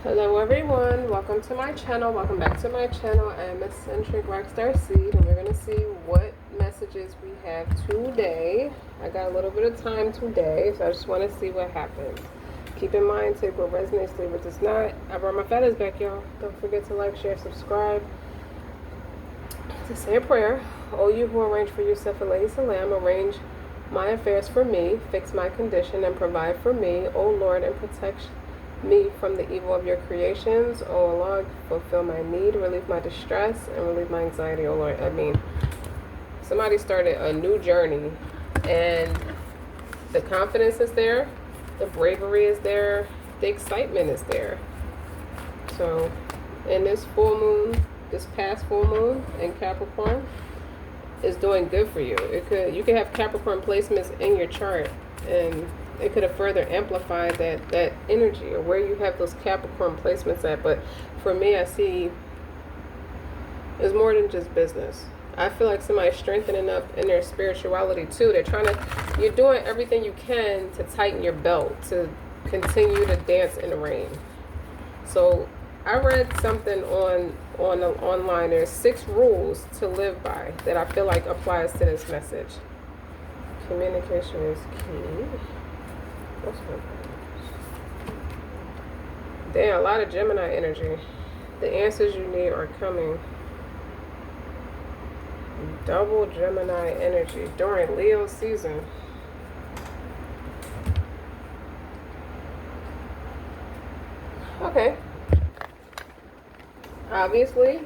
Hello everyone, welcome to my channel, welcome back to my channel. I am Eccentric RockStar'Seed and we're going to see what messages we have today. I got a little bit of time today, so I just want to see what happens. Keep in mind, take what resonates, leave what does not. I brought my feathers back, y'all. Don't forget to like, share, subscribe. To say a prayer. O you who arrange for yourself, alayhi salam, arrange my affairs for me, fix my condition and provide for me, O Lord, and protect me from the evil of your creations. O Allah, fulfill my need, relieve my distress, and relieve my anxiety, O Lord. I mean, somebody started a new journey, and the confidence is there, the bravery is there, the excitement is there. So, in this full moon, this past full moon in Capricorn is doing good for you. You could have Capricorn placements in your chart, and it could have further amplified that energy or where you have those Capricorn placements at. But for me, I see it's more than just business. I feel like somebody's strengthening up in their spirituality too. You're doing everything you can to tighten your belt, to continue to dance in the rain. So I read something online. There's 6 rules to live by that I feel like applies to this message. Communication is key. What's going on? Damn, a lot of Gemini energy. The answers you need are coming. Double Gemini energy during Leo season. Okay. Obviously,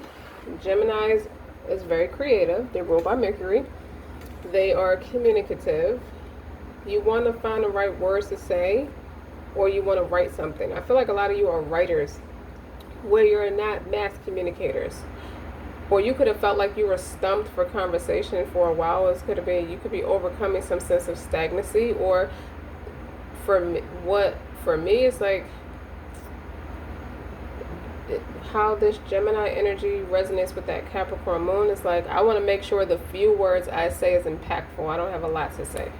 Gemini is very creative. They're ruled by Mercury. They are communicative. You want to find the right words to say, or you want to write something. I feel like a lot of you are writers where you're not mass communicators. Or you could have felt like you were stumped for conversation for a while. You could be overcoming some sense of stagnancy. Or for me, it's like how this Gemini energy resonates with that Capricorn moon. It's like I want to make sure the few words I say is impactful. I don't have a lot to say.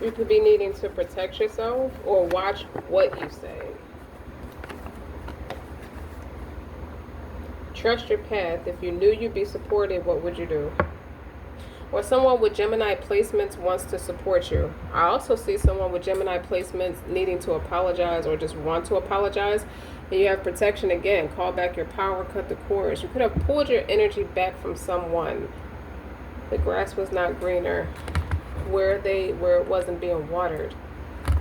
You could be needing to protect yourself or watch what you say. Trust your path. If you knew you'd be supported, what would you do? Or someone with Gemini placements wants to support you. I also see someone with Gemini placements needing to apologize or just want to apologize. And you have protection again. Call back your power, cut the cords. You could have pulled your energy back from someone. The grass was not greener where it wasn't being watered.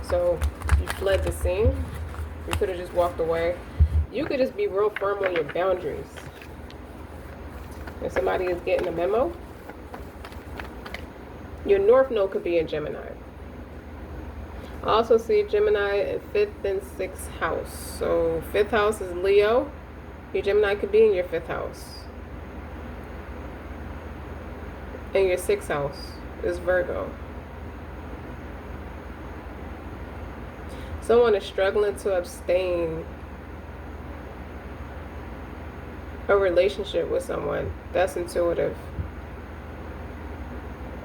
So you fled the scene. You could have just walked away. You could just be real firm on your boundaries. If somebody is getting a memo, your North Node could be in Gemini. I also see Gemini in 5th and 6th house. So 5th house is Leo. Your Gemini could be in your 5th house. And your 6th house is Virgo. Someone is struggling to abstain a relationship with someone. That's intuitive.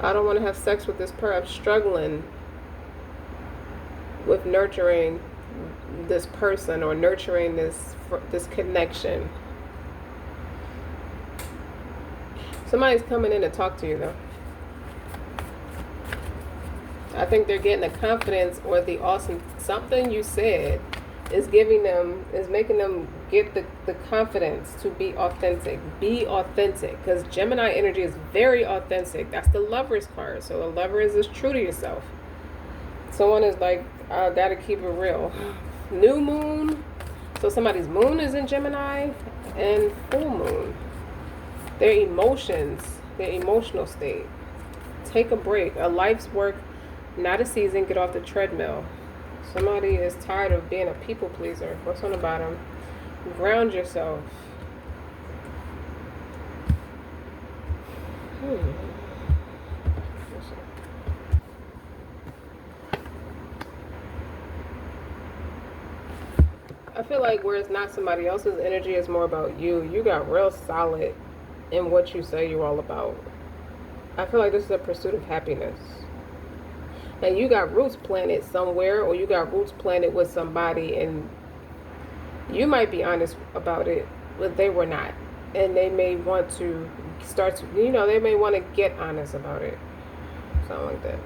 I don't want to have sex with this person. I'm struggling with nurturing this person or nurturing this connection. Somebody's coming in to talk to you though. I think they're getting the confidence or the awesome something you said is making them get the confidence to be authentic. Be authentic, because Gemini energy is very authentic. That's the Lover's card. So the Lover is just true to yourself. Someone is like, I gotta keep it real. New moon. So somebody's moon is in Gemini and full moon. Their emotions, their emotional state. Take a break. A life's work, not a season. Get off the treadmill. Somebody is tired of being a people pleaser. What's on the bottom? Ground yourself. I feel like where it's not somebody else's energy, it's more about you. You got real solid in what you say you're all about. I feel like this is a pursuit of happiness. And you got roots planted somewhere, or you got roots planted with somebody, and you might be honest about it, but they were not. And they may want to start to, they may want to get honest about it. Something like that.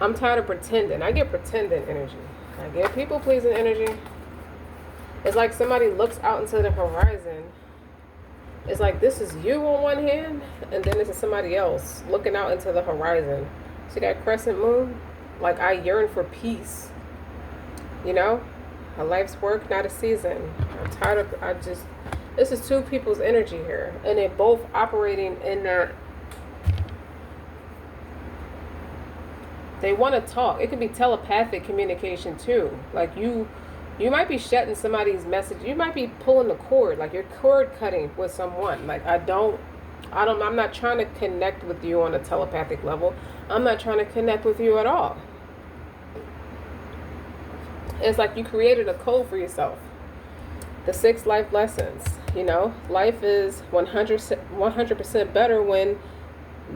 I'm tired of pretending. I get pretending energy. I get people pleasing energy. It's like somebody looks out into the horizon. It's like this is you on one hand, and then this is somebody else looking out into the horizon. See that crescent moon? Like, I yearn for peace. A life's work, not a season. I'm tired of, this is two people's energy here. And they're both operating in that. They want to talk. It could be telepathic communication too. Like you might be shutting somebody's message. You might be pulling the cord, like you're cord cutting with someone. Like I'm not trying to connect with you on a telepathic level. I'm not trying to connect with you at all. It's like you created a code for yourself. The 6 life lessons. Life is 100% better when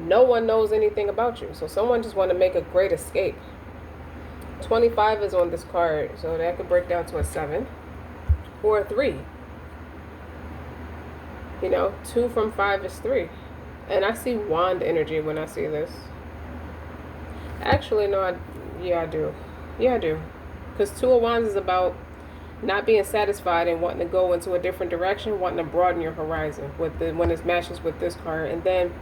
no one knows anything about you. So someone just want to make a great escape. 25 is on this card, so that could break down to a 7 or a 3. 2 from 5 is 3. And I see wand energy when I see this. Actually, no, I do. Yeah, I do. Because 2 of Wands is about not being satisfied and wanting to go into a different direction, wanting to broaden your horizon when it matches with this card. And then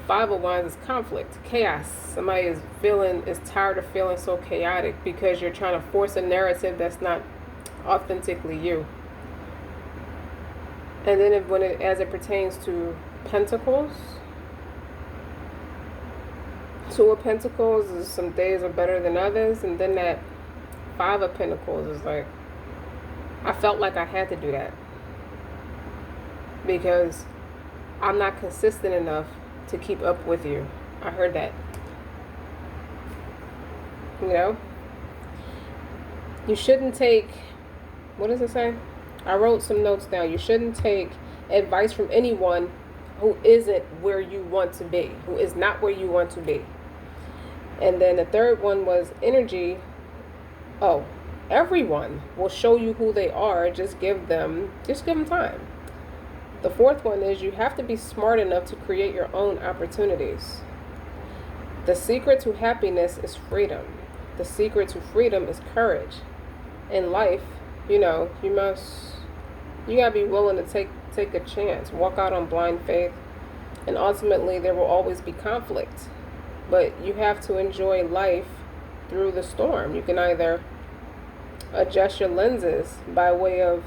5 of Wands is conflict, chaos. Somebody is tired of feeling so chaotic because you're trying to force a narrative that's not authentically you. And then as it pertains to Pentacles, 2 of Pentacles is some days are better than others, and then that 5 of Pentacles is like, I felt like I had to do that because I'm not consistent enough to keep up with you. I heard that. You shouldn't take, what does it say? I wrote some notes down. You shouldn't take advice from anyone who isn't where you want to be, who is not where you want to be. And then the third one was energy. Oh, everyone will show you who they are. Just give them time. The fourth one is you have to be smart enough to create your own opportunities. The secret to happiness is freedom. The secret to freedom is courage. In life, you gotta be willing to take a chance, walk out on blind faith, and ultimately there will always be conflict. But you have to enjoy life through the storm. You can either adjust your lenses by way of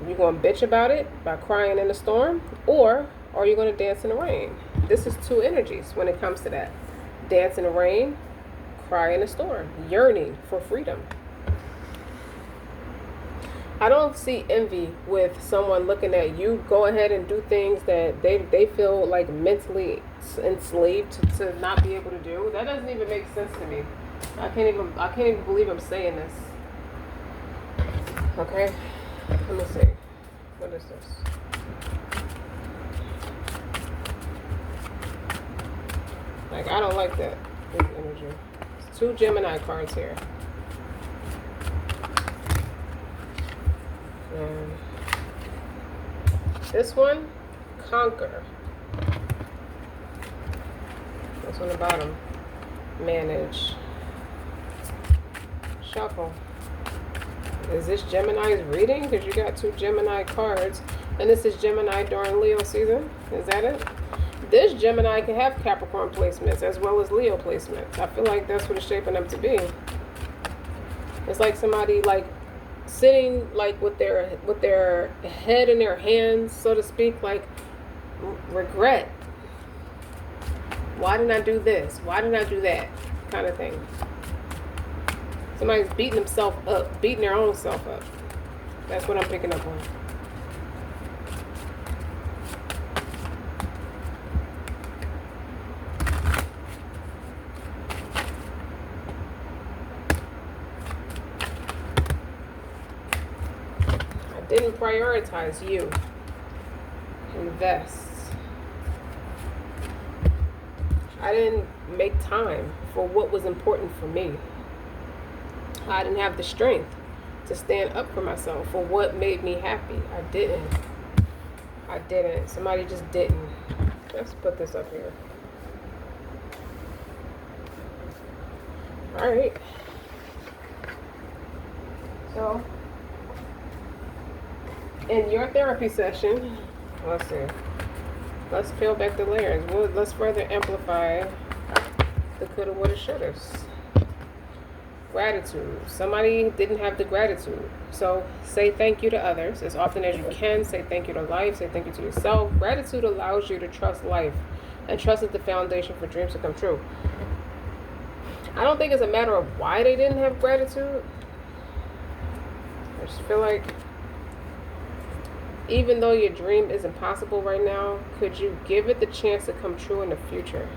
you're going to bitch about it by crying in the storm, or are you going to dance in the rain? This is 2 energies when it comes to that. Dance in the rain, cry in the storm, yearning for freedom. I don't see envy with someone looking at you go ahead and do things that they feel like mentally enslaved to not be able to do. That doesn't even make sense to me. I can't even believe I'm saying this. Okay, let me see. What is this? Like, I don't like that energy. It's 2 Gemini cards here. And this one, conquer. This on the bottom, manage. Shuffle. Is this Gemini's reading? Because you got 2 Gemini cards. And this is Gemini during Leo season. Is that it? This Gemini can have Capricorn placements as well as Leo placements. I feel like that's what it's shaping up to be. It's like somebody like sitting like with their head in their hands, so to speak, like regret. Why didn't I do this? Why didn't I do that? Kind of thing. Somebody's beating themselves up, beating their own self up. That's what I'm picking up on. didn't prioritize you. Invest. I didn't make time for what was important for me. I didn't have the strength to stand up for myself for what made me happy. I didn't. Somebody just didn't. Let's put this up here. All right. So, in your therapy session, let's see. Let's peel back the layers. Let's further amplify the coulda, woulda, shouldas. Gratitude. Somebody didn't have the gratitude. So say thank you to others as often as you can. Say thank you to life. Say thank you to yourself. Gratitude allows you to trust life. And trust is the foundation for dreams to come true. I don't think it's a matter of why they didn't have gratitude. I just feel like even though your dream is impossible right now, could you give it the chance to come true in the future?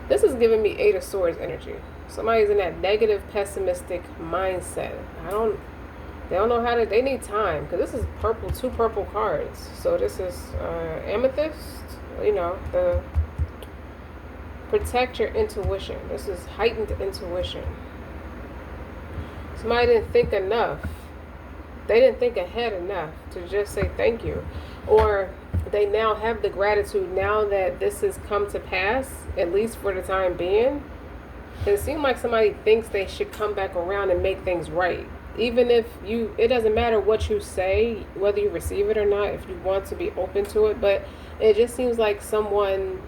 This is giving me Eight of Swords energy. Somebody's in that negative, pessimistic mindset. They don't know how to, they need time. Because this is purple, 2 purple cards. So this is amethyst, the protect your intuition. This is heightened intuition. Somebody didn't think enough. They didn't think ahead enough to just say thank you. Or they now have the gratitude now that this has come to pass, at least for the time being. It seems like somebody thinks they should come back around and make things right. Even if it doesn't matter what you say, whether you receive it or not, if you want to be open to it. But it just seems like someone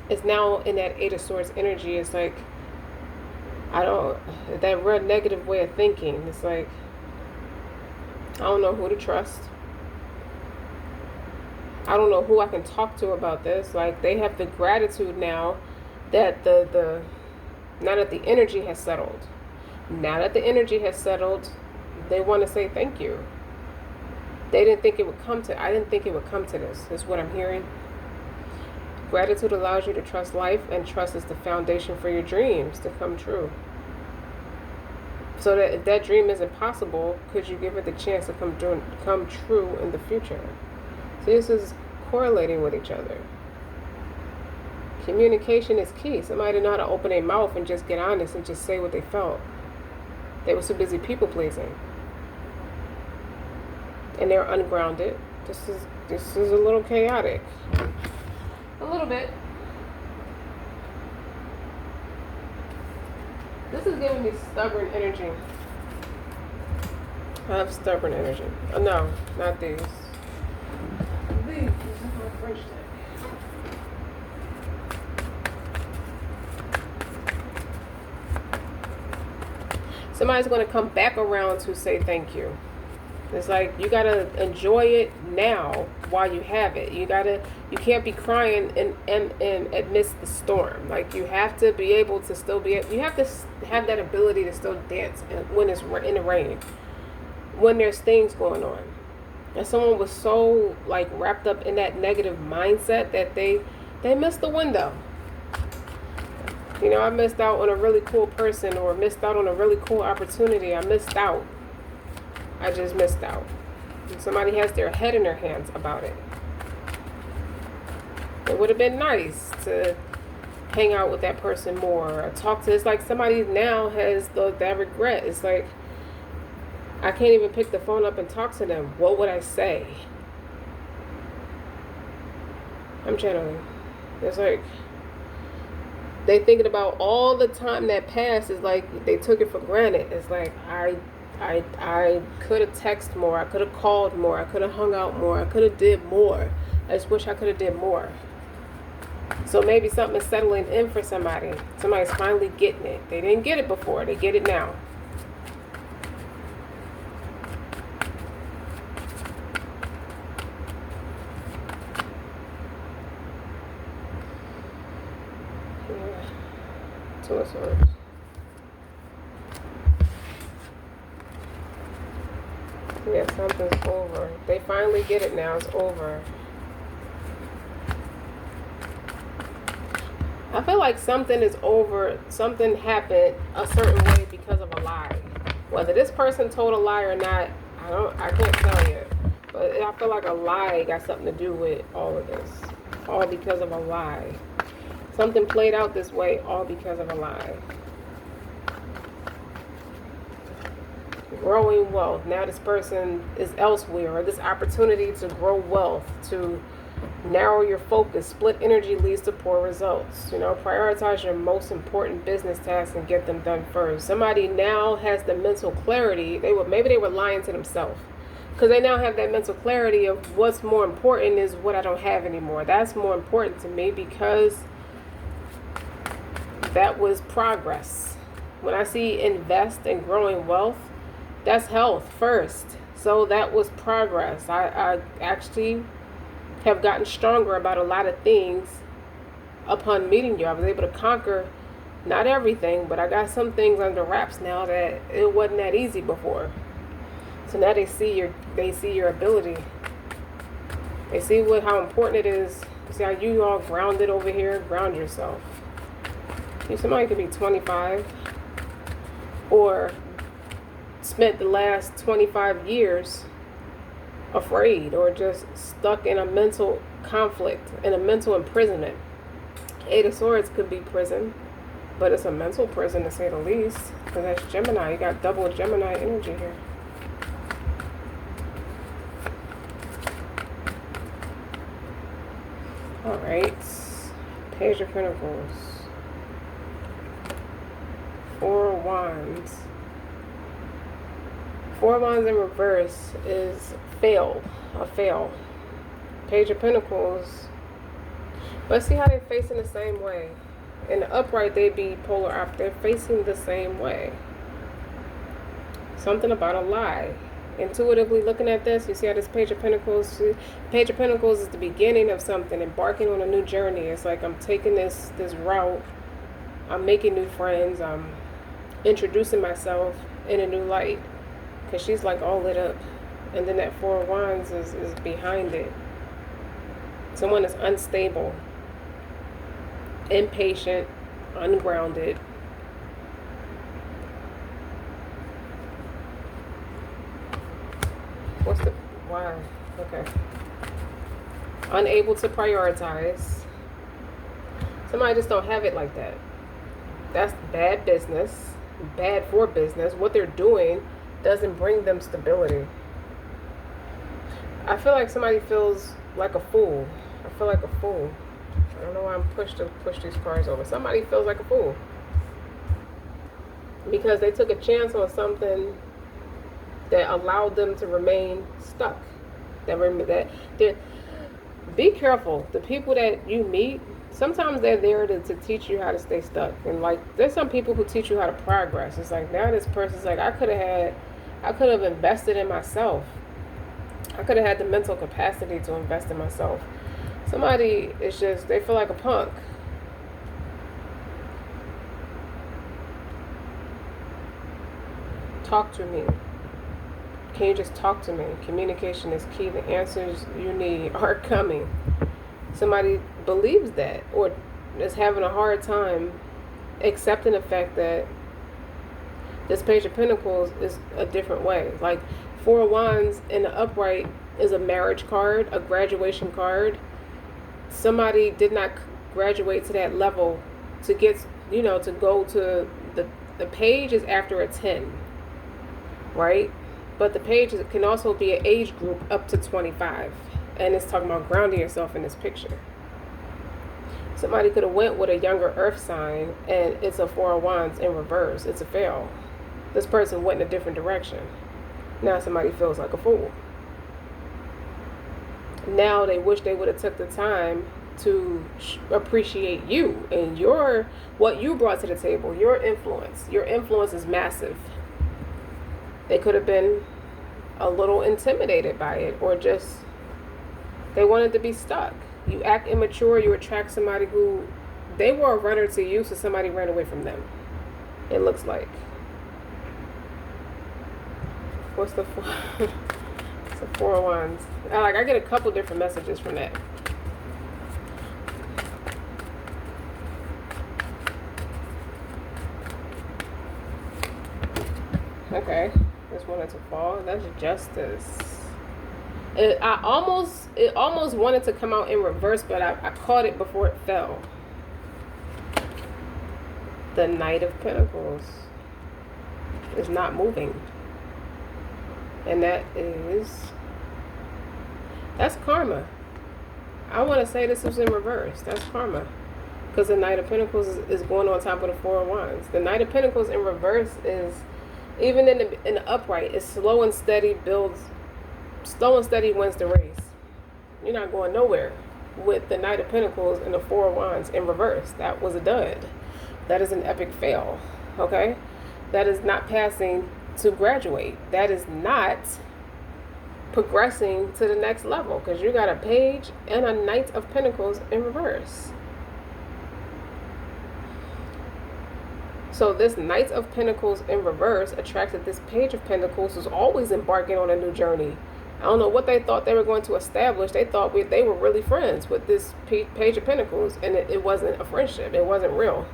is now in that Eight of Swords energy. It's like, that real negative way of thinking. It's like, I don't know who to trust. I don't know who I can talk to about this. Like, they have the gratitude now that now that the energy has settled. Now that the energy has settled, they want to say thank you. They didn't think it would come to, I didn't think it would come to this. Is what I'm hearing. Gratitude allows you to trust life, and trust is the foundation for your dreams to come true. So that if that dream is impossible, could you give it the chance to come true in the future? So this is correlating with each other. Communication is key. Somebody didn't know how to open their mouth and just get honest and just say what they felt. They were so busy people pleasing. And they're ungrounded. This is a little chaotic. A little bit. This is giving me stubborn energy. I have stubborn energy. Oh, no, not these. These are my French deck. Somebody's going to come back around to say thank you. It's like you got to enjoy it now while you have it. You can't be crying and amidst the storm. Like, you have to be able to still you have to have that ability to still dance when it's in the rain, when there's things going on. And someone was so like wrapped up in that negative mindset that they missed the window. I missed out on a really cool person, or missed out on a really cool opportunity. I missed out. I just missed out. And somebody has their head in their hands about it. It would have been nice to hang out with that person more, or talk to. It's like somebody now has that regret. It's like, I can't even pick the phone up and talk to them. What would I say? I'm channeling. It's like, they thinking about all the time that passed. Is like they took it for granted. It's like, I could have texted more. I could have called more. I could have hung out more. I could have did more. I just wish I could have did more. So maybe something is settling in for somebody. Somebody's finally getting it. They didn't get it before. They get it now. Two of Swords. Yeah, something's over. They finally get it now. It's over. I feel like something is over. Something happened a certain way because of a lie. Whether this person told a lie or not, I can't tell you. But I feel like a lie got something to do with all of this. All because of a lie. Something played out this way all because of a lie. Growing wealth. Now this person is elsewhere, or this opportunity to grow wealth, to narrow your focus. Split energy leads to poor results. You know, prioritize your most important business tasks and get them done first. Somebody now has the mental clarity. Maybe they were lying to themselves, because they now have that mental clarity of what's more important is what I don't have anymore. That's more important to me, because that was progress. When I see invest in growing wealth, that's health first. So that was progress. I actually have gotten stronger about a lot of things upon meeting you. I was able to conquer not everything, but I got some things under wraps now that it wasn't that easy before. So now they see your ability. They see how important it is. See how you all grounded over here. Ground yourself. Somebody could be 25 or spent the last 25 years afraid, or just stuck in a mental conflict, in a mental imprisonment. Eight of Swords could be prison, but it's a mental prison to say the least, because that's Gemini. You got double Gemini energy here. Alright, Page of Pentacles, Four of Wands. Four of Wands in reverse is a fail. Page of Pentacles. Let's see how they're facing the same way. In the upright, they be polar opposite. They're facing the same way. Something about a lie. Intuitively looking at this, you see how this Page of Pentacles. Page of Pentacles is the beginning of something, embarking on a new journey. It's like I'm taking this route. I'm making new friends. I'm introducing myself in a new light. Because she's like all lit up. And then that Four of Wands is behind it. Someone is unstable, impatient, ungrounded. Why? Okay. Unable to prioritize. Somebody just don't have it like that. That's bad business. Bad for business. What they're doing doesn't bring them stability. I feel like somebody feels like a fool. I feel like a fool. I don't know why I'm pushed to push these cards over. Somebody feels like a fool because they took a chance on something that allowed them to remain stuck. Be careful. The people that you meet, sometimes they're there to teach you how to stay stuck. And like, there's some people who teach you how to progress. It's like, now this person's like, I could have invested in myself. I could have had the mental capacity to invest in myself. Somebody is just, they feel like a punk. Talk to me. Can you just talk to me? Communication is key. The answers you need are coming. Somebody believes that, or is having a hard time accepting the fact that this Page of Pentacles is a different way. Like, Four of Wands in the upright is a marriage card, a graduation card. Somebody did not graduate to that level to get, to go to the page is after a 10, right? But the page can also be an age group up to 25. And it's talking about grounding yourself in this picture. Somebody could have went with a younger earth sign, and it's a Four of Wands in reverse. It's a fail. This person went in a different direction. Now somebody feels like a fool. Now they wish they would have took the time to appreciate you and what you brought to the table, your influence. Your influence is massive. They could have been a little intimidated by it, or just they wanted to be stuck. You act immature, you attract somebody who, they were a runner to you, so somebody ran away from them. It looks like. What's the four? It's the Four of Wands. I get a couple different messages from that. Okay. Just wanted to fall. That's Justice. It almost wanted to come out in reverse, but I caught it before it fell. The Knight of Pentacles is not moving. And that's karma. I want to say this was in reverse. That's karma. Because the Knight of Pentacles is going on top of the Four of Wands. The Knight of Pentacles in reverse is, even in the upright, is slow and steady wins the race. You're not going nowhere with the Knight of Pentacles and the Four of Wands in reverse. That was a dud. That is an epic fail. Okay? That is not passing to graduate. That is not progressing to the next level, because you got a Page and a Knight of Pentacles in reverse. So this Knight of Pentacles in reverse attracted this Page of Pentacles, who's always embarking on a new journey. I don't know what they thought they were going to establish. They thought they were really friends with this Page of Pentacles, and it wasn't a friendship. It wasn't real.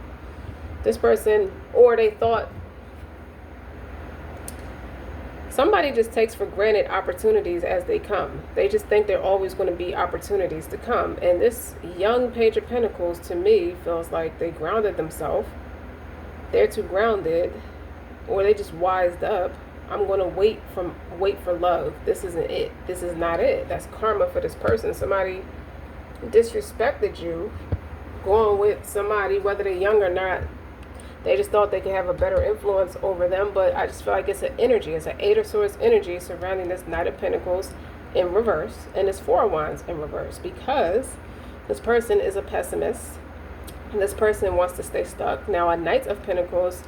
This person, or they thought, somebody just takes for granted opportunities as they come. They just think they're always going to be opportunities to come. And this young Page of Pentacles, to me, feels like they grounded themselves. They're too grounded, or they just wised up. I'm going to wait for love. This isn't it. This is not it. That's karma for this person. Somebody disrespected you, going with somebody, whether they're young or not. They just thought they could have a better influence over them, but I just feel like it's an energy. It's an Eight of Swords energy surrounding this Knight of Pentacles in reverse and this Four of Wands in reverse, because this person is a pessimist and this person wants to stay stuck. Now, a Knight of Pentacles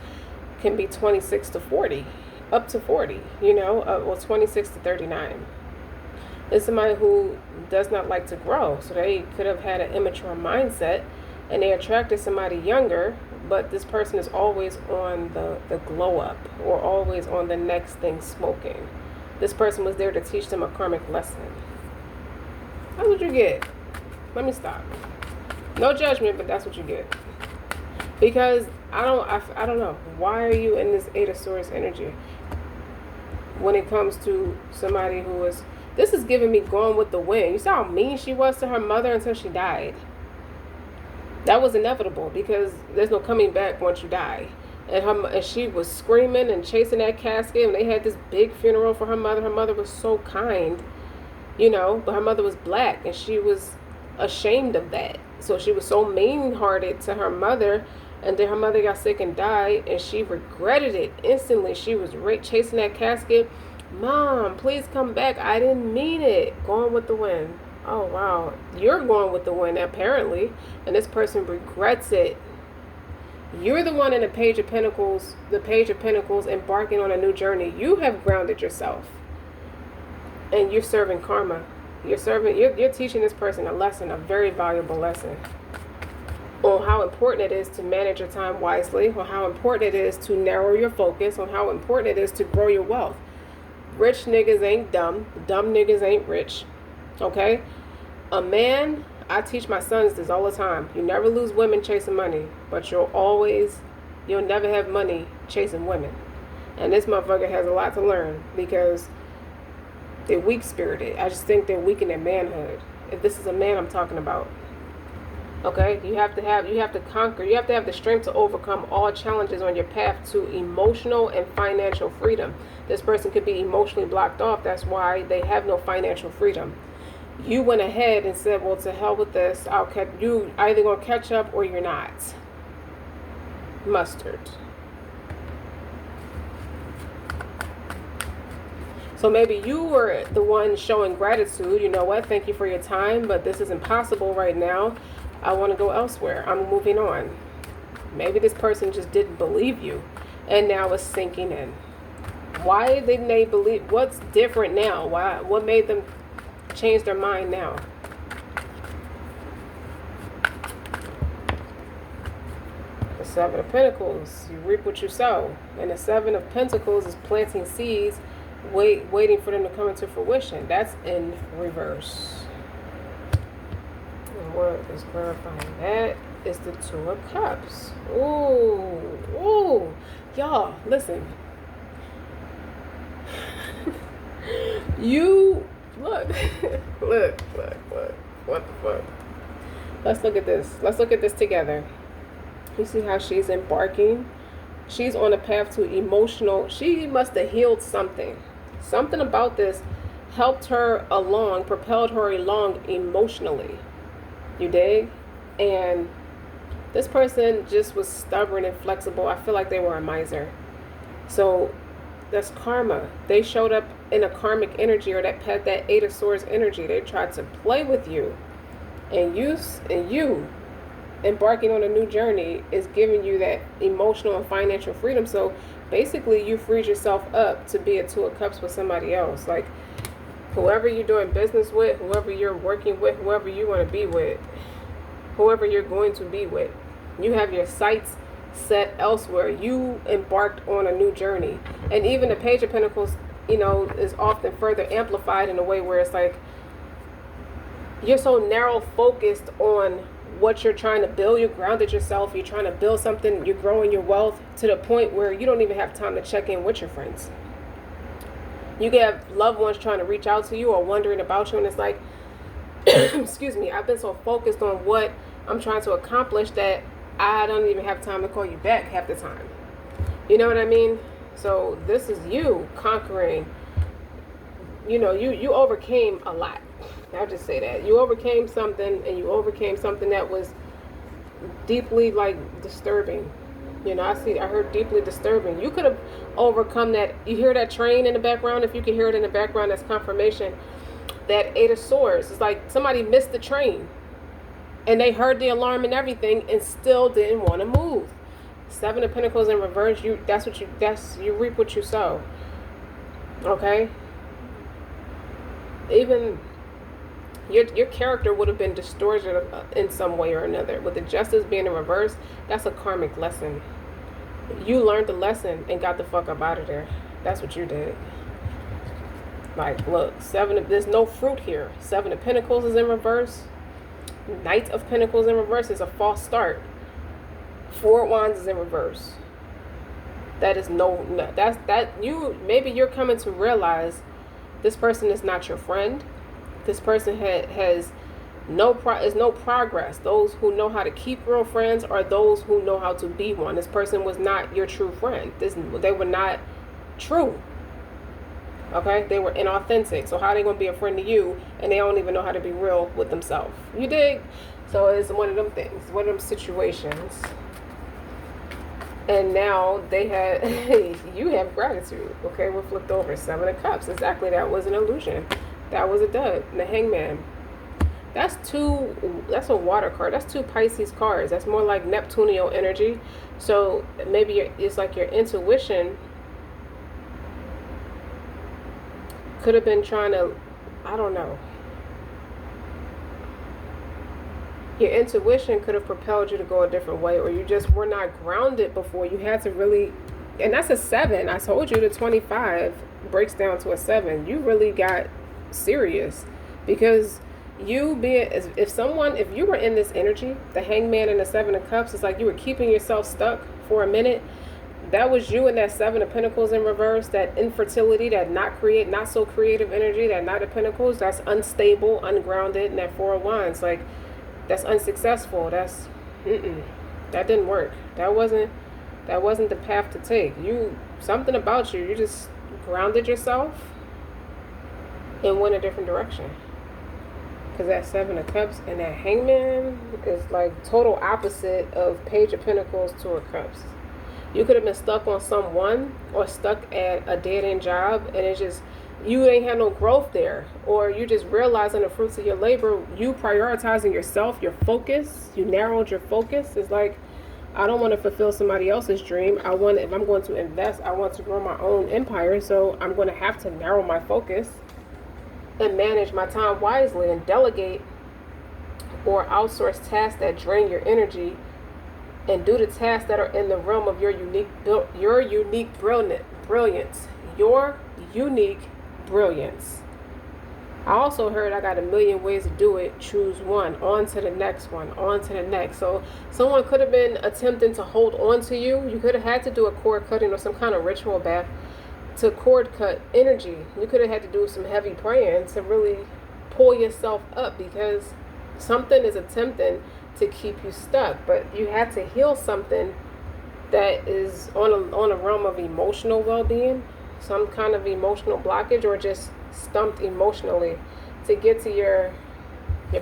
can be 26 to 40, up to 40, well, 26 to 39. It's somebody who does not like to grow, so they could have had an immature mindset and they attracted somebody younger, but this person is always on the glow up, or always on the next thing smoking. This person was there to teach them a karmic lesson. That's what you get. Let me stop. No judgment, but that's what you get. Because I don't know. Why are you in this Eight of Swords energy when it comes to somebody who is... This is giving me going with the wind. You saw how mean she was to her mother until she died. That was inevitable, because there's no coming back once you die. And she was screaming and chasing that casket, and they had this big funeral for her mother. Her mother was so kind, but her mother was black, and she was ashamed of that. So she was so mean-hearted to her mother, and then her mother got sick and died, and she regretted it instantly. She was chasing that casket. Mom, please come back. I didn't mean it. Going with the wind. Oh, wow. You're going with the wind, apparently. And this person regrets it. You're the one in the Page of Pentacles, embarking on a new journey. You have grounded yourself. And you're serving karma. You're teaching this person a lesson, a very valuable lesson, on how important it is to manage your time wisely, on how important it is to narrow your focus, on how important it is to grow your wealth. Rich niggas ain't dumb. Dumb niggas ain't rich. Okay? A man, I teach my sons this all the time. You never lose women chasing money, but you'll never have money chasing women. And this motherfucker has a lot to learn, because they're weak-spirited. I just think they're weak in their manhood. If this is a man I'm talking about. Okay? You have to conquer. You have to have the strength to overcome all challenges on your path to emotional and financial freedom. This person could be emotionally blocked off. That's why they have no financial freedom. You went ahead and said, well, to hell with this. You either going to catch up or you're not. Mustard. So maybe you were the one showing gratitude. You know what? Thank you for your time, but this is impossible right now. I want to go elsewhere. I'm moving on. Maybe this person just didn't believe you, and now it's sinking in. Why didn't they believe? What's different now? What made them change their mind now? The Seven of Pentacles, you reap what you sow. And the Seven of Pentacles is planting seeds, waiting for them to come into fruition. That's in reverse. And what is clarifying that is the Two of Cups. Ooh. Y'all, listen. fuck? Look. What the fuck? Let's look at this. Let's look at this together. You see how she's embarking? She's on a path to emotional. She must have healed something. Something about this helped her along, propelled her along emotionally. You dig? And this person just was stubborn and flexible. I feel like they were a miser. So that's karma. They showed up in a karmic energy, or that Eight of Swords energy. They tried to play with you. And you embarking on a new journey is giving you that emotional and financial freedom. So basically you freed yourself up to be a Two of Cups with somebody else. Like whoever you're doing business with, whoever you're working with, whoever you want to be with, whoever you're going to be with, you have your sights set elsewhere. You embarked on a new journey. And even the Page of Pentacles, is often further amplified in a way where it's like you're so narrow focused on what you're trying to build. You grounded yourself. You're trying to build something. You're growing your wealth to the point where you don't even have time to check in with your friends. You can have loved ones trying to reach out to you or wondering about you, and it's like, excuse me, I've been so focused on what I'm trying to accomplish that I don't even have time to call you back half the time. You know what I mean? So this is you conquering. You overcame a lot. I'll just say that. You overcame something, and you overcame something that was deeply disturbing. I heard deeply disturbing. You could have overcome that. You hear that train in the background? If you can hear it in the background, that's confirmation. That Eight of Swords. It's like somebody missed the train. And they heard the alarm and everything and still didn't want to move. Seven of Pentacles in reverse, you reap what you sow. Okay? Even your character would have been distorted in some way or another. With the Justice being in reverse, that's a karmic lesson. You learned the lesson and got the fuck up out of there. That's what you did. Look, there's no fruit here. Seven of Pentacles is in reverse. Knight of Pentacles in reverse is a false start. Four of Wands is in reverse. Maybe you're coming to realize this person is not your friend. This person has no progress. Those who know how to keep real friends are those who know how to be one. This person was not your true friend. They were not true. Okay? They were inauthentic. So how are they going to be a friend to you and they don't even know how to be real with themselves? You dig? So it's one of them things. One of them situations. And now you have gratitude. Okay? We're flipped over. Seven of Cups. Exactly. That was an illusion. That was a dud. And the Hangman. That's a water card. That's two Pisces cards. That's more like Neptunian energy. So maybe it's like your intuition could have been trying to, I don't know. Your intuition could have propelled you to go a different way, or you just were not grounded before. You had to really, and that's a 7. I told you the 25 breaks down to a 7. You really got serious because if you were in this energy, the Hangman and the Seven of Cups, it's like you were keeping yourself stuck for a minute. That was you in that Seven of Pentacles in reverse, that infertility, that not so creative energy, that Knight of Pentacles, that's unstable, ungrounded, and that Four of Wands, that's unsuccessful. That didn't work. That wasn't the path to take. Something about you just grounded yourself and went a different direction. Because that Seven of Cups and that Hangman is like total opposite of Page of Pentacles, Two of Cups. You could have been stuck on someone or stuck at a dead-end job, and it's just, you ain't had no growth there. Or you just realizing the fruits of your labor, you prioritizing yourself, your focus, you narrowed your focus. It's like, I don't want to fulfill somebody else's dream. If I'm going to invest, I want to grow my own empire, so I'm going to have to narrow my focus and manage my time wisely and delegate or outsource tasks that drain your energy and do the tasks that are in the realm of your unique brilliance. Your unique brilliance. I also heard I got a million ways to do it. Choose one. On to the next one. On to the next. So someone could have been attempting to hold on to you. You could have had to do a cord cutting or some kind of ritual bath to cord cut energy. You could have had to do some heavy praying to really pull yourself up, because something is attempting to keep you stuck. But you had to heal something that is on a realm of emotional well-being, some kind of emotional blockage, or just stumped emotionally to get to your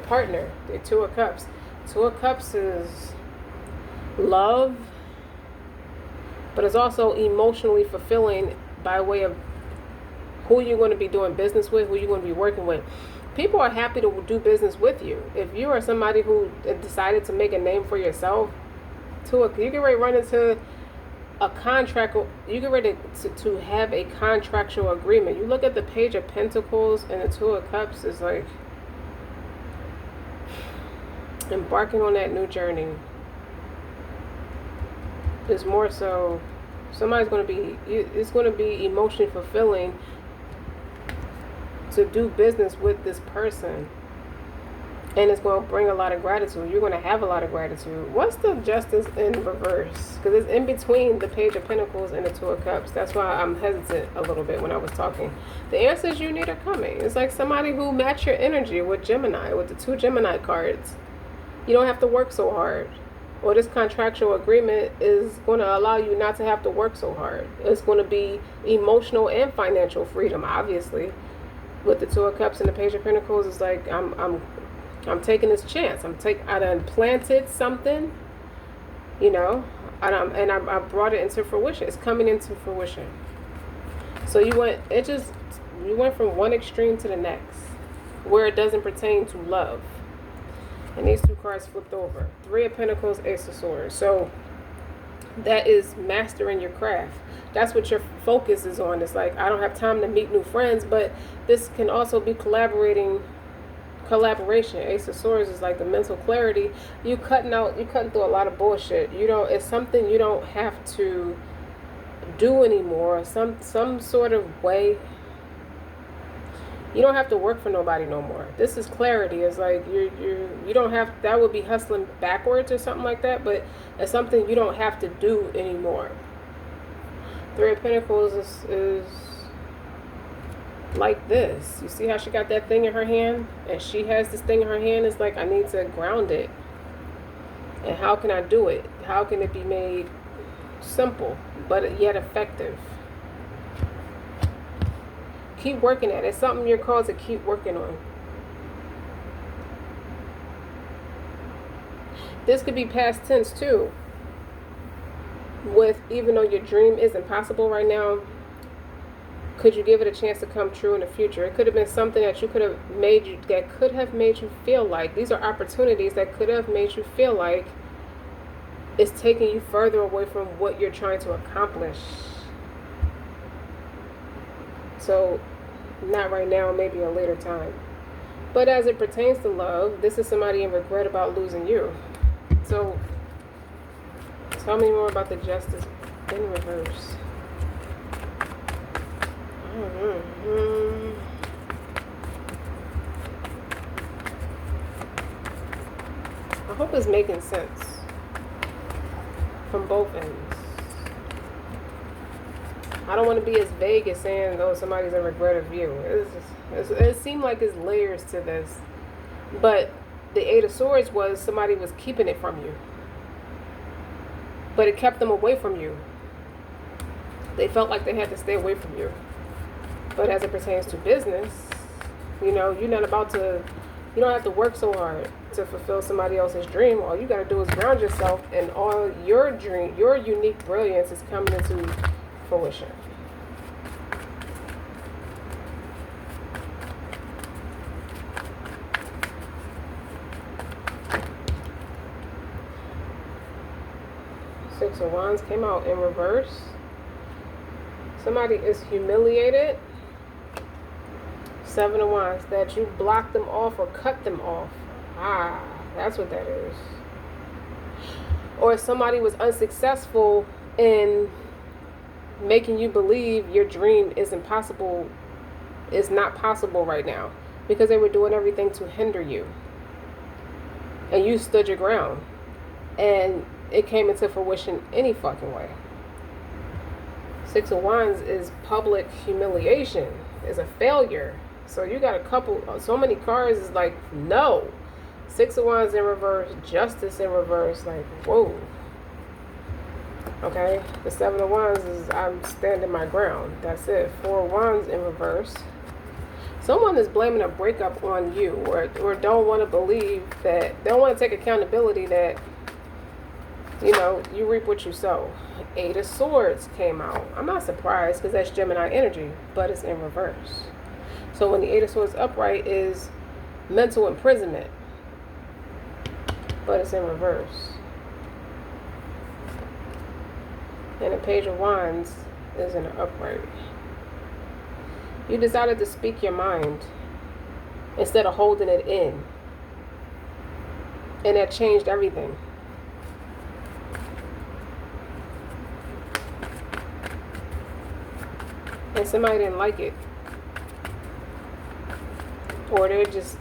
partner. The Two of Cups. Two of Cups is love, but it's also emotionally fulfilling by way of who you're going to be doing business with, who you're going to be working with. People are happy to do business with you. If you are somebody who decided to make a name for yourself, you get ready to run into a contract. You get ready to have a contractual agreement. You look at the Page of Pentacles and the Two of Cups is like embarking on that new journey. It's more so somebody's going to be, it's going to be emotionally fulfilling to do business with this person, and it's going to bring a lot of gratitude. You're going to have a lot of gratitude. What's the Justice in reverse? Because it's in between the Page of Pentacles and the Two of Cups. That's why I'm hesitant a little bit when I was talking. The answers you need are coming. It's like somebody who match your energy with Gemini, with the two Gemini cards. You don't have to work so hard. Or this contractual agreement is going to allow you not to have to work so hard. It's going to be emotional and financial freedom, obviously. With the Two of Cups and the Page of Pentacles, it's like I'm taking this chance. I done planted something, you know, and I brought it into fruition. It's coming into fruition. So you went from one extreme to the next, where it doesn't pertain to love. And these two cards flipped over. Three of Pentacles, Ace of Swords. So that is mastering your craft. That's what your focus is on. It's like, I don't have time to meet new friends, but this can also be collaboration. Ace of Swords is like the mental clarity. You're cutting through a lot of bullshit. It's something you don't have to do anymore. Some sort of way. You don't have to work for nobody no more. This is clarity. It's like you don't have, that would be hustling backwards or something like that, but it's something you don't have to do anymore. Three of Pentacles is like this. You see how she got that thing in her hand? And she has this thing in her hand. It's like, I need to ground it. And how can I do it? How can it be made simple, but yet effective? Keep working at it. It's something you're called to keep working on. This could be past tense too. With, even though your dream isn't possible right now, could you give it a chance to come true in the future? It could have been something that could have made you feel like, these are opportunities that could have made you feel like it's taking you further away from what you're trying to accomplish. So, not right now, maybe a later time. But as it pertains to love, this is somebody in regret about losing you. So, tell me more about the Justice in reverse. I hope it's making sense from both ends. I don't want to be as vague as saying, oh, somebody's in regret of you. It seemed like there's layers to this. But the Eight of Swords was somebody was keeping it from you. But it kept them away from you. They felt like they had to stay away from you. But as it pertains to business, you're not about to, you don't have to work so hard to fulfill somebody else's dream. All you got to do is ground yourself, and all your dream, your unique brilliance is coming into fruition. Six of Wands came out in reverse. Somebody is humiliated. Seven of Wands, that you blocked them off or cut them off. That's what that is. Or somebody was unsuccessful in making you believe your dream is impossible, is not possible right now, because they were doing everything to hinder you. And you stood your ground. And it came into fruition any fucking way. Six of Wands is public humiliation, is a failure. So you got a couple, so many cards is like, no. Six of Wands in reverse, Justice in reverse, like, whoa. Okay, the Seven of Wands is I'm standing my ground. That's it. Four of Wands in reverse. Someone is blaming a breakup on you, or don't want to believe that, don't want to take accountability that, you know, you reap what you sow. Eight of Swords came out. I'm not surprised because that's Gemini energy, but it's in reverse. So when the Eight of Swords upright is mental imprisonment, but it's in reverse. And the Page of Wands is in an upright. You decided to speak your mind instead of holding it in. And that changed everything. And somebody didn't like it. Or they're just,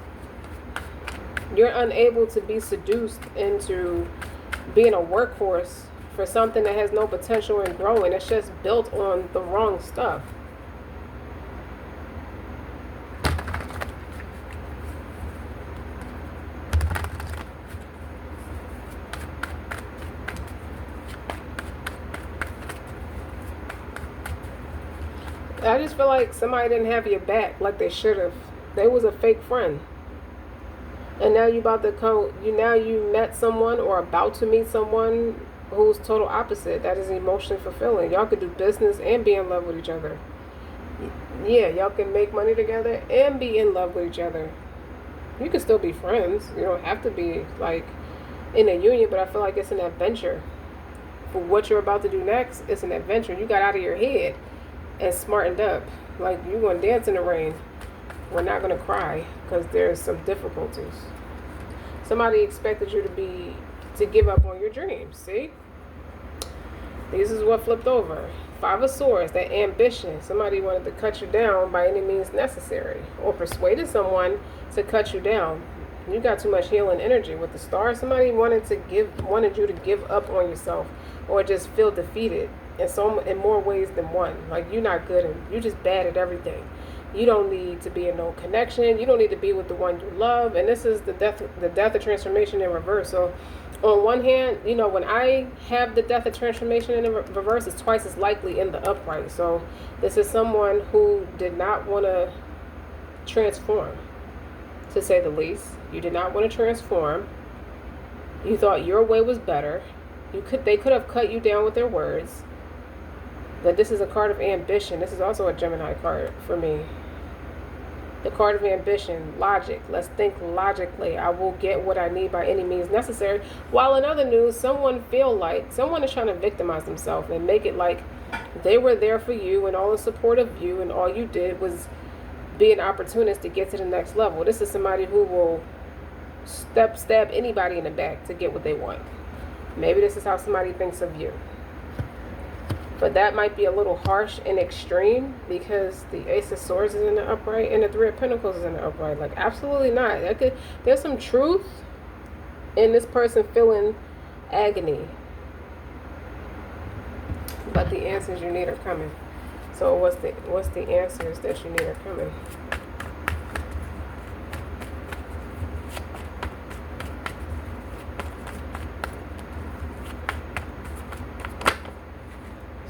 you're unable to be seduced into being a workhorse for something that has no potential in growing. It's just built on the wrong stuff. I just feel like somebody didn't have your back like they should have. They was a fake friend. And now you about to come, you met someone or about to meet someone who's total opposite. That is emotionally fulfilling. Y'all could do business and be in love with each other. Yeah, y'all can make money together and be in love with each other. You can still be friends. You don't have to be like in a union, but I feel like it's an adventure. For what you're about to do next, it's an adventure. You got out of your head and smartened up. Like, you're going to dance in the rain. We're not going to cry because there's some difficulties. Somebody expected you to give up on your dreams. See? This is what flipped over. Five of Swords, that ambition. Somebody wanted to cut you down by any means necessary, or persuaded someone to cut you down. You got too much healing energy with the Star. Somebody wanted you to give up on yourself, or just feel defeated in more ways than one. Like, you're not good and you're just bad at everything. You don't need to be in no connection. You don't need to be with the one you love. And this is the death of transformation in reverse. So on one hand, you know, when I have the death of transformation in the reverse, it's twice as likely in the upright. So this is someone who did not want to transform, to say the least. You did not want to transform. You thought your way was better. They could have cut you down with their words. But this is a card of ambition. This is also a Gemini card for me. The card of ambition, logic. Let's think logically. I will get what I need by any means necessary. While in other news, someone is trying to victimize themselves and make it like they were there for you and all in support of you, and all you did was be an opportunist to get to the next level. This is somebody who will stab anybody in the back to get what they want. Maybe this is how somebody thinks of you. But that might be a little harsh and extreme, because the Ace of Swords is in the upright and the Three of Pentacles is in the upright. Like, absolutely not. There's some truth in this person feeling agony. But the answers you need are coming. So what's the answers that you need are coming?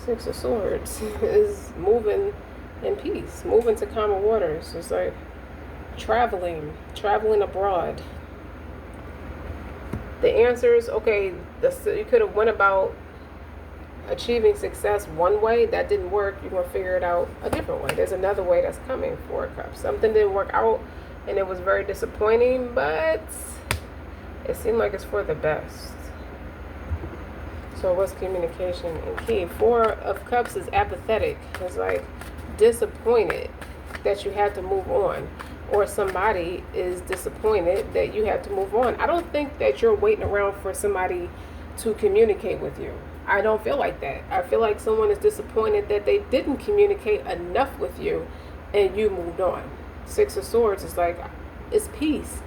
Six of Swords is moving in peace, moving to calmer waters. It's like traveling abroad. The answers, okay, you could have went about achieving success one way. That didn't work. You're going to figure it out a different way. There's another way that's coming. Four of Cups. Something didn't work out and it was very disappointing, but it seemed like it's for the best. So what's communication and key? Four of Cups is apathetic. It's like disappointed that you had to move on, or somebody is disappointed that you had to move on. I don't think that you're waiting around for somebody to communicate with you. I don't feel like that. I feel like someone is disappointed that they didn't communicate enough with you and you moved on. Six of Swords is like, it's peace,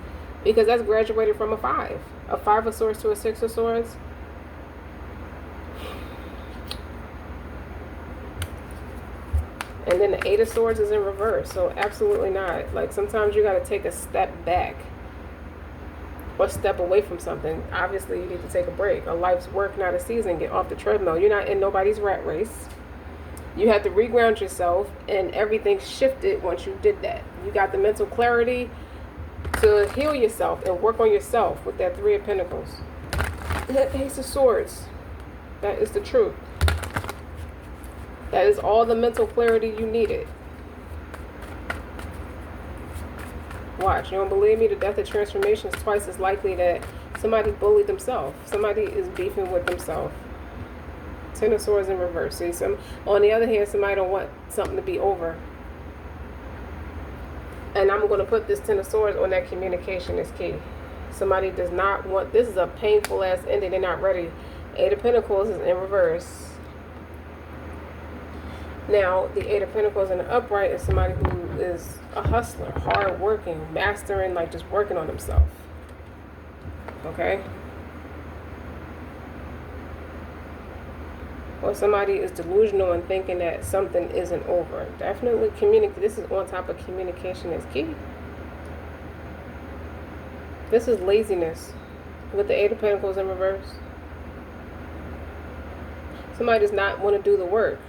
because that's graduated from a five. A Five of Swords to a Six of Swords. And then the Eight of Swords is in reverse. So absolutely not. Like sometimes you got to take a step back or step away from something. Obviously you need to take a break. A life's work, not a season. Get off the treadmill. You're not in nobody's rat race. You have to reground yourself, and everything shifted once you did that. You got the mental clarity to heal yourself and work on yourself with that Three of Pentacles. That Ace of Swords. That is the truth. That is all the mental clarity you needed. Watch. You don't believe me? The death of transformation is twice as likely that somebody bullied themselves. Somebody is beefing with themselves. Ten of Swords in reverse. See, on the other hand, somebody don't want something to be over. And I'm going to put this Ten of Swords on that communication is key. Somebody does not want, this is a painful ass ending. They're not ready. Eight of Pentacles is in reverse. Now, the Eight of Pentacles in the upright is somebody who is a hustler, hard working, mastering, like just working on himself. Okay? Or somebody is delusional and thinking that something isn't over. Definitely communicate. This is on top of communication is key. This is laziness with the Eight of Pentacles in reverse. Somebody does not want to do the work,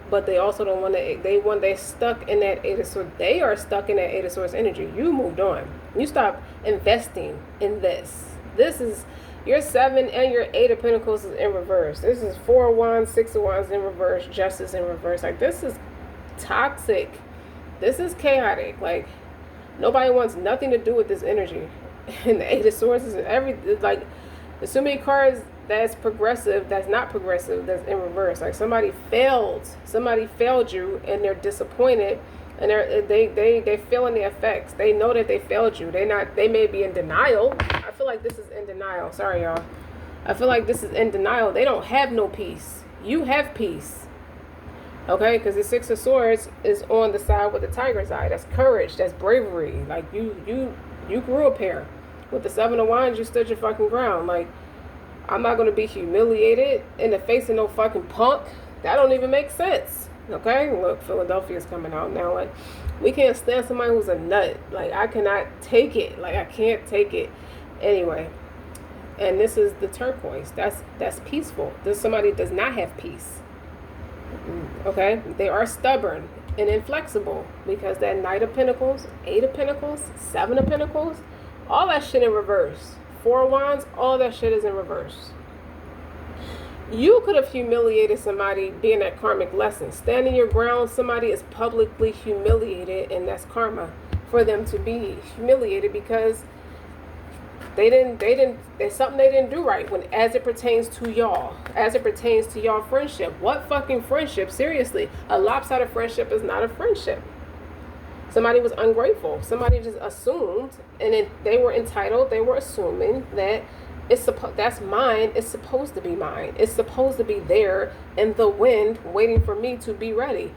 but they also don't want to. They're stuck in that Eight of Swords. They are stuck in that Eight of Swords energy. You moved on. You stop investing in this. This is. Your Seven and your Eight of Pentacles is in reverse. This is Four of Wands, Six of Wands in reverse, Justice in reverse. Like, this is toxic. This is chaotic. Like, nobody wants nothing to do with this energy. And the Eight of Swords is it's like, there's so many cards that's progressive, that's not progressive, that's in reverse. Like, somebody failed you, and they're disappointed. And they feeling the effects. They know that they failed you. They may be in denial. I feel like this is in denial. Sorry, y'all. I feel like this is in denial. They don't have no peace. You have peace. Okay? Because the Six of Swords is on the side with the tiger's eye. That's courage. That's bravery. Like, you grew up here. With the Seven of Wands, you stood your fucking ground. Like, I'm not going to be humiliated in the face of no fucking punk. That don't even make sense. Okay, look, Philadelphia's coming out now. Like, we can't stand somebody who's a nut. Like, I cannot take it. Like, I can't take it. Anyway, and this is the turquoise. That's peaceful. Somebody does not have peace. Okay, they are stubborn and inflexible because that Knight of Pentacles, Eight of Pentacles, Seven of Pentacles, all that shit in reverse. Four of Wands, all that shit is in reverse. You could have humiliated somebody being that karmic lesson. Standing your ground, somebody is publicly humiliated, and that's karma for them to be humiliated because there's something they didn't do right as it pertains to y'all friendship. What fucking friendship? Seriously, a lopsided friendship is not a friendship. Somebody was ungrateful. Somebody just assumed, and then they were entitled. They were assuming that that's mine. It's supposed to be mine. It's supposed to be there in the wind waiting for me to be ready.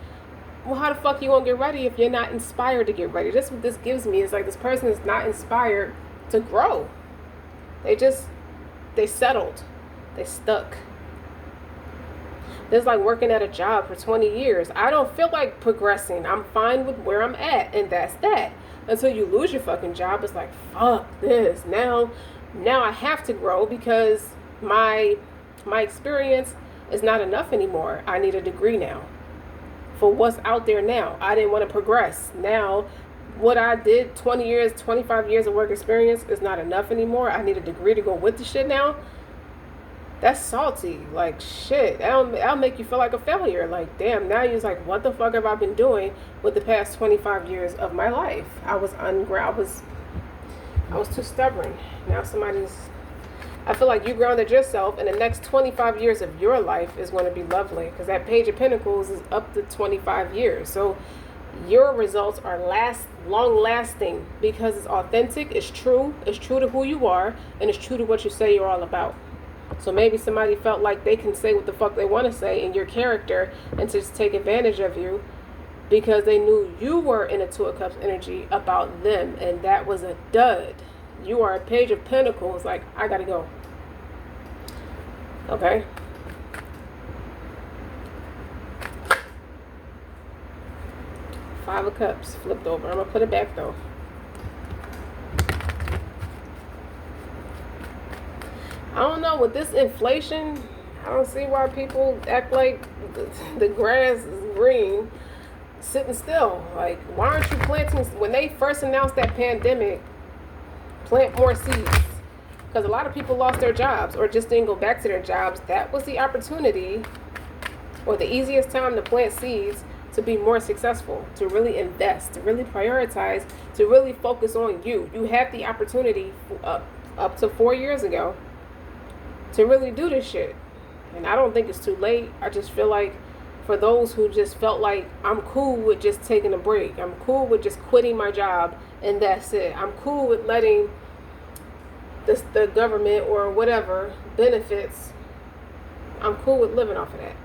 Well, how the fuck you gonna get ready if you're not inspired to get ready? That's what this gives me. Is like this person is not inspired to grow. They settled. They stuck. It's like working at a job for 20 years. I don't feel like progressing. I'm fine with where I'm at, and that's that. Until you lose your fucking job, it's like, fuck this. Now I have to grow because my experience is not enough anymore. I need a degree now for what's out there now. I didn't want to progress. Now, what I did 20 years, 25 years of work experience is not enough anymore. I need a degree to go with the shit now. That's salty. Like, shit. That'll make you feel like a failure. Like, damn, now you're like, what the fuck have I been doing with the past 25 years of my life? I was too stubborn. Now I feel like you grounded yourself, and the next 25 years of your life is going to be lovely, because that Page of Pentacles is up to 25 years. So your results are long lasting because it's authentic, it's true to who you are, and it's true to what you say you're all about. So maybe somebody felt like they can say what the fuck they want to say in your character and just take advantage of you because they knew you were in a Two of Cups energy about them, and that was a dud. You are a Page of Pentacles. Like, I gotta go. Okay. Five of Cups flipped over. I'm going to put it back though. I don't know, with this inflation, I don't see why people act like the grass is green sitting still. Like, why aren't you planting? When they first announced that pandemic, plant more seeds. Because a lot of people lost their jobs or just didn't go back to their jobs. That was the opportunity or the easiest time to plant seeds to be more successful, to really invest, to really prioritize, to really focus on you. You had the opportunity up to 4 years ago to really do this shit. And I don't think it's too late. I just feel like for those who just felt like, I'm cool with just taking a break, I'm cool with just quitting my job and that's it, I'm cool with letting the government or whatever benefits, I'm cool with living off of that.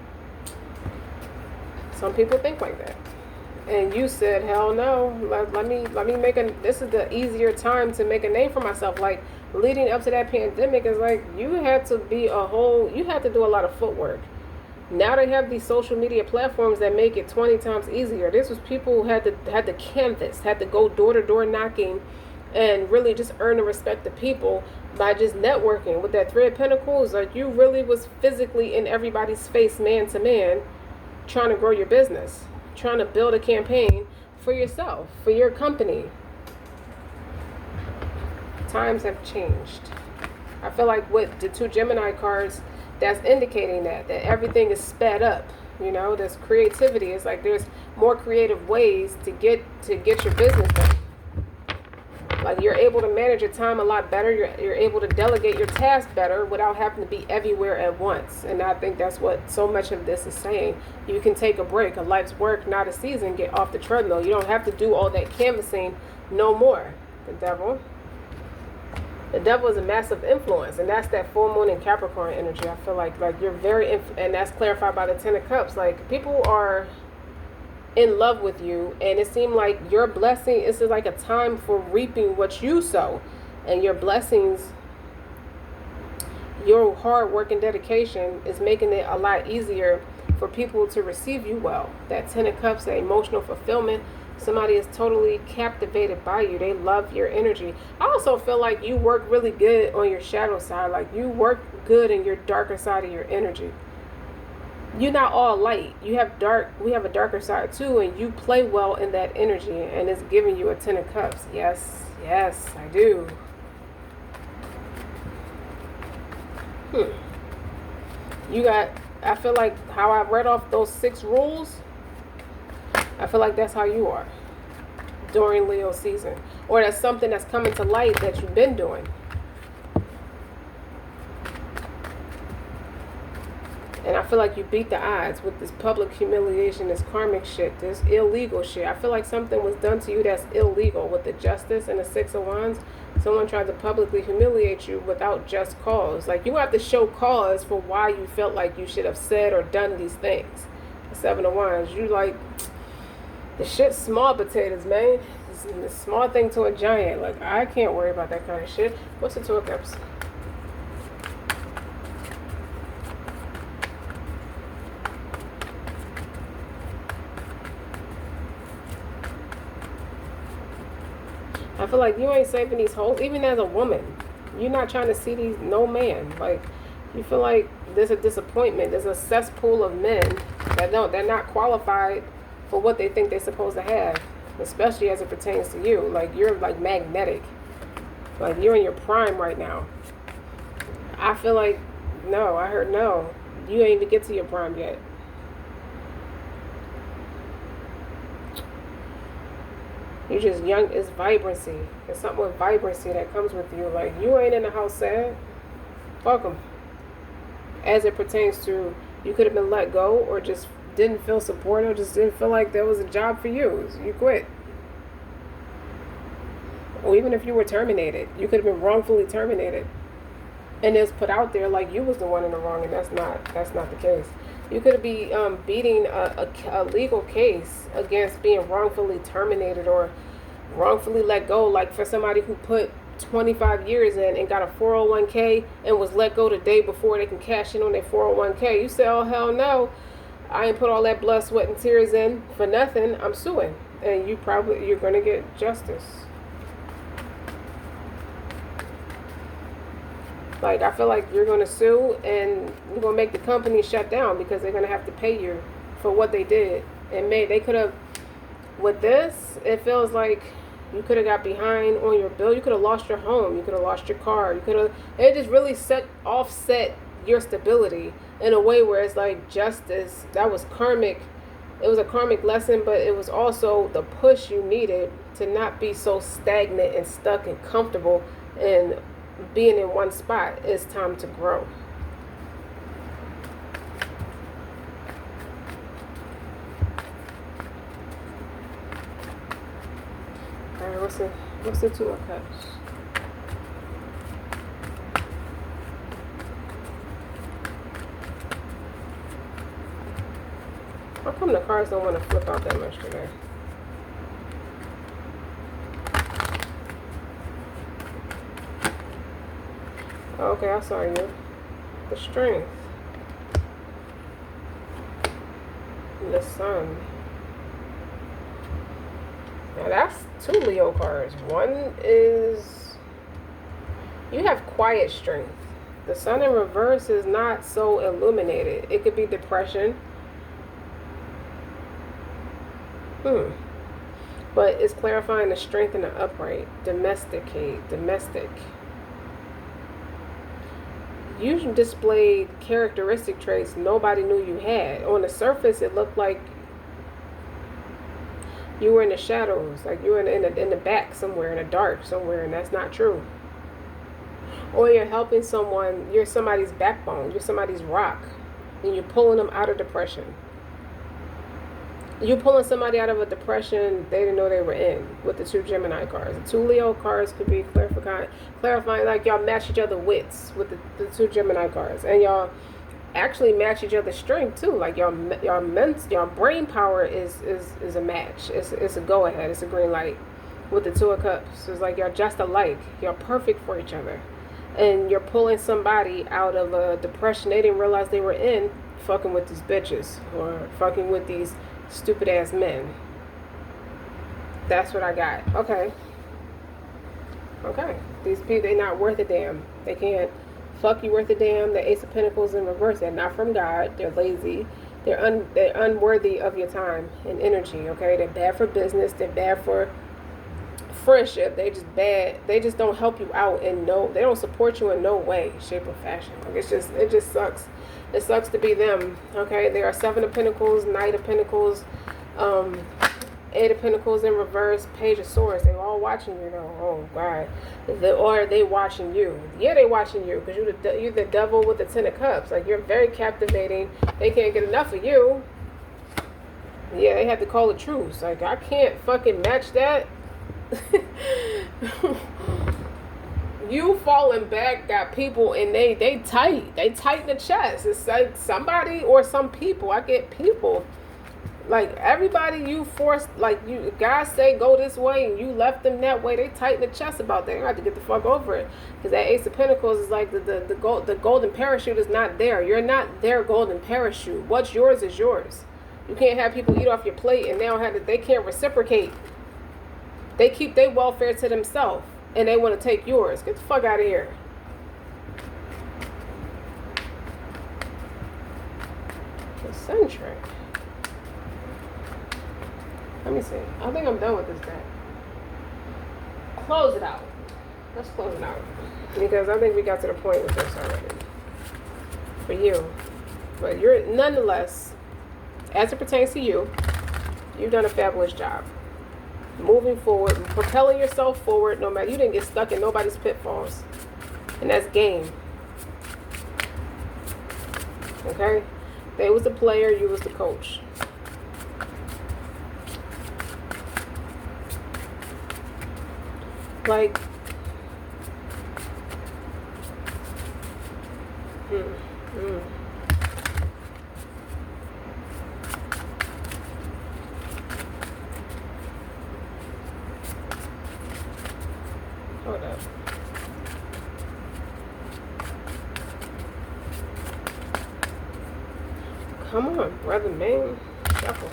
Some people think like that. And you said, hell no, let me make this is the easier time to make a name for myself. Like, leading up to that pandemic is like, you had to do a lot of footwork. Now they have these social media platforms that make it 20 times easier. This was people who had to canvas, had to go door to door knocking and really just earn the respect of people by just networking. With that Three of Pentacles, like, you really was physically in everybody's face, man to man, trying to grow your business, trying to build a campaign for yourself, for your company. Times have changed. I feel like with the two Gemini cards, that's indicating that everything is sped up. You know, there's creativity. It's like there's more creative ways to get your business done. Like, you're able to manage your time a lot better. You're able to delegate your tasks better without having to be everywhere at once. And I think that's what so much of this is saying. You can take a break. A life's work, not a season. Get off the treadmill. You don't have to do all that canvassing no more. The devil. The devil is a massive influence, and that's that full moon in Capricorn energy. I feel like you're very, and that's clarified by the Ten of Cups. Like, people are in love with you, and it seemed like your blessing, this is like a time for reaping what you sow, and your blessings, your hard work and dedication is making it a lot easier for people to receive you well. That Ten of Cups, that emotional fulfillment. Somebody is totally captivated by you. They love your energy. I also feel like you work really good on your shadow side. Like, you work good in your darker side of your energy. You're not all light. We have a darker side too, and you play well in that energy, and it's giving you a Ten of Cups. Yes, I do. I feel like how I read off those 6 rules, I feel like that's how you are during Leo season. Or that's something that's coming to light that you've been doing. And I feel like you beat the odds with this public humiliation, this karmic shit, this illegal shit. I feel like something was done to you that's illegal with the Justice and the Six of Wands. Someone tried to publicly humiliate you without just cause. Like, you have to show cause for why you felt like you should have said or done these things. The Seven of Wands, you like... The shit's small potatoes, man. It's a small thing to a giant. Like, I can't worry about that kind of shit. What's the Two of Cups? I feel like you ain't saving these hoes. Even as a woman, you're not trying to see these, no man. Like, you feel like there's a disappointment. There's a cesspool of men they're not qualified for what they think they're supposed to have, especially as it pertains to you. Like, you're like magnetic. Like, you're in your prime right now. I feel like, no, I heard no. You ain't even get to your prime yet. You're just young. It's vibrancy. It's something with vibrancy that comes with you. Like, you ain't in the house sad. Fuck them. As it pertains to, you could have been let go or just didn't feel supported, just didn't feel like there was a job for you. You quit. Or even if you were terminated, you could have been wrongfully terminated. And it's put out there like you was the one in the wrong, and that's not the case. You could be beating a legal case against being wrongfully terminated or wrongfully let go. Like, for somebody who put 25 years in and got a 401k and was let go the day before they can cash in on their 401k. You say, oh, hell no. I ain't put all that blood, sweat, and tears in for nothing. I'm suing. and you're going to get justice. Like, I feel like you're going to sue and you're going to make the company shut down because they're going to have to pay you for what they did. And they could have, with this, it feels like you could have got behind on your bill. You could have lost your home. You could have lost your car. It just really offset your stability in a way where it's like justice. That was karmic. It was a karmic lesson, but it was also the push you needed to not be so stagnant and stuck and comfortable and being in one spot. It's time to grow. All right, what's the Two of Cups? How come the cards don't want to flip out that much today? Okay, I saw you. The Strength. The Sun. Now that's 2 Leo cards. One is you have quiet strength. The Sun in reverse is not so illuminated. It could be depression. But it's clarifying the strength and the upright. Domestic. You displayed characteristic traits nobody knew you had. On the surface, it looked like you were in the shadows, like you were in the back somewhere, in the dark somewhere, and that's not true. Or you're helping someone, you're somebody's backbone, you're somebody's rock, and you're pulling them out of depression. You're pulling somebody out of a depression they didn't know they were in with the 2 Gemini cards. The 2 Leo cards could be clarifying like y'all match each other wits with the 2 Gemini cards. And y'all actually match each other's strength too. Like y'all brain power is a match. It's a go ahead. It's a green light with the 2 of Cups. It's like y'all just alike. Y'all perfect for each other. And you're pulling somebody out of a depression they didn't realize they were in, fucking with these bitches or fucking with these stupid ass men. That's what I got. Okay. These people, they're not worth a damn. They can't fuck you worth a damn. The Ace of Pentacles in reverse. They're not from God. They're lazy. They're unworthy of your time and energy. Okay. They're bad for business. They're bad for friendship. They just bad. They just don't help you out they don't support you in no way, shape, or fashion. Like it just sucks. It sucks to be them. Okay, there are 7 of Pentacles, Knight of Pentacles, 8 of Pentacles in reverse, Page of Swords. They're all watching you though. Oh God, or are they watching you? Yeah, they watching you because you're the devil with the 10 of Cups. Like you're very captivating. They can't get enough of you. Yeah, they have to call it truce. Like I can't fucking match that. You falling back got people and they tighten the chest. It's like somebody or some people. I get people like everybody you forced, like you guys say go this way and you left them that way. They tighten the chest about that. You have to get the fuck over it because that Ace of Pentacles is like the golden parachute is not there. You're not their golden parachute. What's yours is yours. You can't have people eat off your plate and they can't reciprocate. They keep their welfare to themselves. And they want to take yours. Get the fuck out of here. Eccentric. Let me see. I think I'm done with this deck. Close it out. Let's close it out. Because I think we got to the point with this already. For you. But you're nonetheless, as it pertains to you, you've done a fabulous job. Moving forward, propelling yourself forward, no matter, you didn't get stuck in nobody's pitfalls. And that's game. Okay? They was the player, you was the coach. Like, hold up. Come on, brother, man. Shuffle.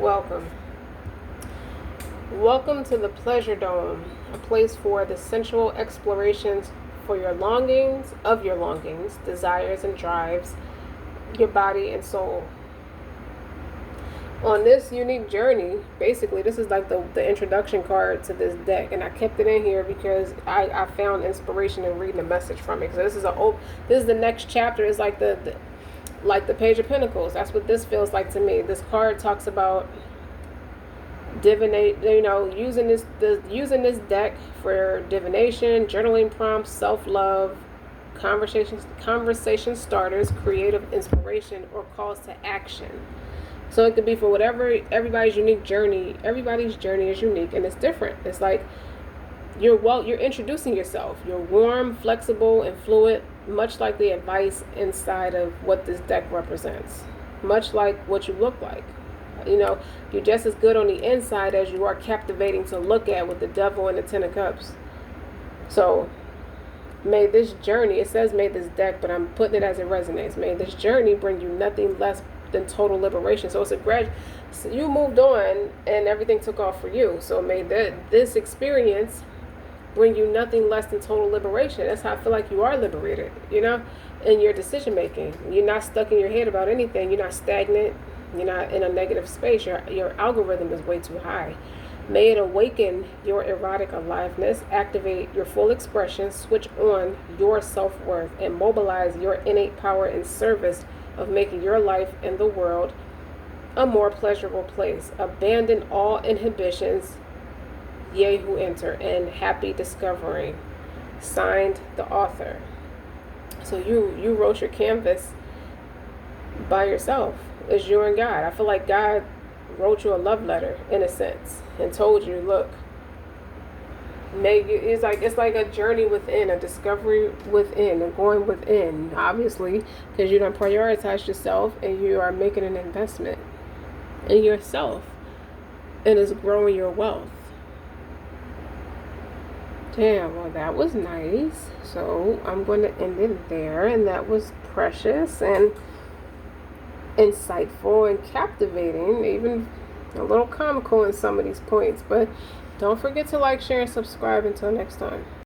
welcome. Welcome to the Pleasure Dome, a place for the sensual explorations for your longings, desires and drives, your body and soul. On this unique journey, basically, this is like the introduction card to this deck, and I kept it in here because I found inspiration in reading a message from it. Because this is the next chapter. Is like the Page of Pentacles. That's what this feels like to me. This card talks about divinate, using this deck for divination, journaling prompts, self-love, conversation starters, creative inspiration, or calls to action. So it could be for whatever everybody's unique journey. Everybody's journey is unique and it's different. It's like you're introducing yourself. You're warm, flexible, and fluid, much like the advice inside of what this deck represents. Much like what you look like. You're just as good on the inside as you are captivating to look at with the Devil and the Ten of Cups. So may this journey, it says may this deck, but I'm putting it as it resonates. May this journey bring you nothing less than total liberation. So so you moved on and everything took off for you. So may this experience bring you nothing less than total liberation. That's how I feel like you are liberated, in your decision making. You're not stuck in your head about anything. You're not stagnant. You're not in a negative space. Your algorithm is way too high. May it awaken your erotic aliveness, activate your full expression, switch on your self-worth, and mobilize your innate power in service of making your life and the world a more pleasurable place. Abandon all inhibitions, ye who enter, and happy discovering. Signed, the author. So you wrote your canvas by yourself. It's you and God. I feel like God wrote you a love letter in a sense and told you, look, it's like a journey within, a discovery within, and going within, obviously, because you don't prioritize yourself and you are making an investment in yourself, and it's growing your wealth. Damn, well, that was nice. So I'm going to end it there, and that was precious and insightful and captivating, even a little comical in some of these points. But don't forget to like, share, and subscribe. Until next time.